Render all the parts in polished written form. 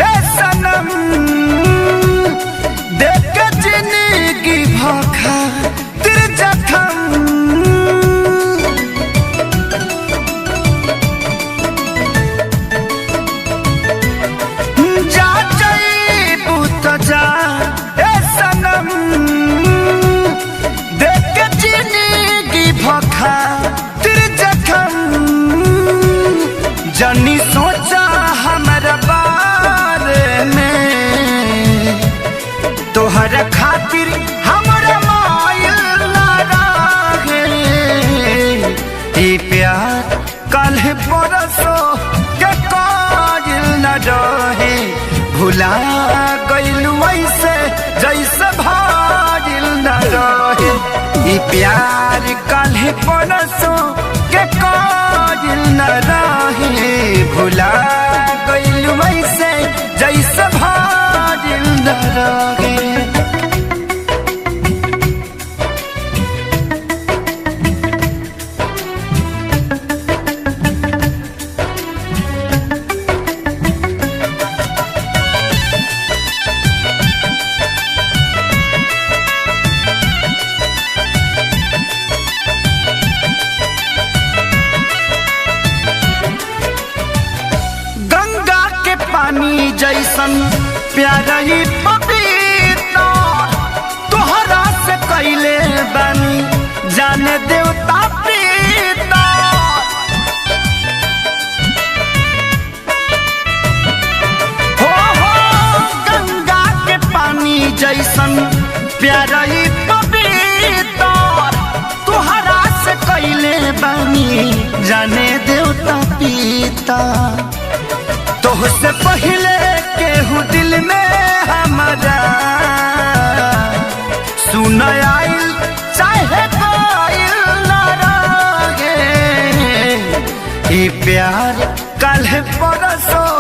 ए सनम देख के जिंदगी भोखा तेरे जखम जा जाइबू तो जा ए सनम देख के जिंदगी भोखा तेरे जखम जनी सोचा हमारा बारे में तोहर खातिर हमारा मायल ना रहे ई प्यार कल परसों के कायल न रहे भुला गइल वैसे जैसे भागिल न रहे ई प्यार कल परसों के कायल न रहे भुला गइल वैसे जैसे भागिल न रहे। पानी जैसन प्यारा ही पपीता तोहरा से कैले बानी जाने देवता प्रीता हो गंगा के पानी जैसन प्यारा ही पपीता तोहरा से कैले बानी जाने देवता पीता तोहसे पहले केहू दिल में हमारा सुन आइल चाहे कोइल न रहे ई प्यार कल परसों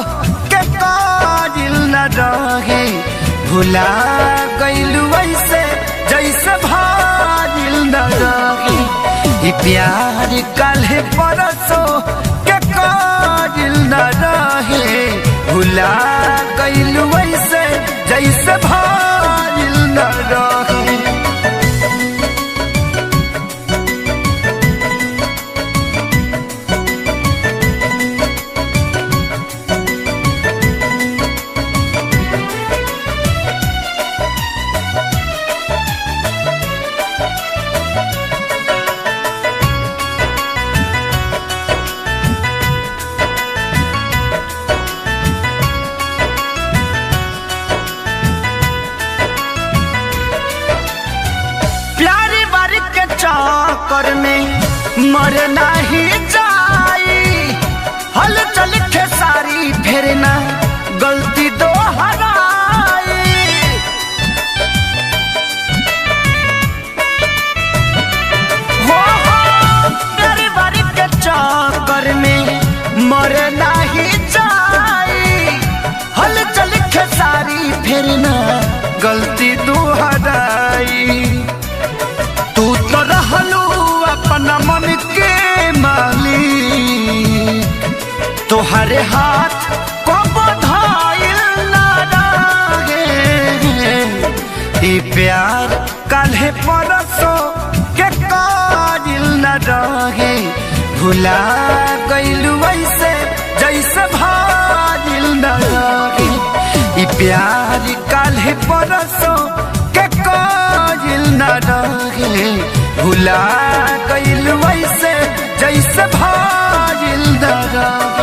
के कायल न रहे भुला गइल वैसे जैसे भागिल न रहे ई प्यार कल परसों के कायल न रहे भुला गइल वैसे जैसे भागिल न रहे। चक्कर में मर नहीं जाई हल चल खेसारी फेरना गलती दोहराई हो प्यारी बारी के चक्कर में मर नहीं जाई हल चल खेसारी फेरना गलती दोहराई तू तो रहलू अपना मन के मालिक तोहरे हाथ को बधाइल ना रहे ई प्यार काल्हे परसों के कायल न रहे भुला गइल वैसे जैसे भागिल न रहे ई प्यार काल्हे परसों के कायल न रहे भुला गइल वैसे जैसे भागिल न रहे।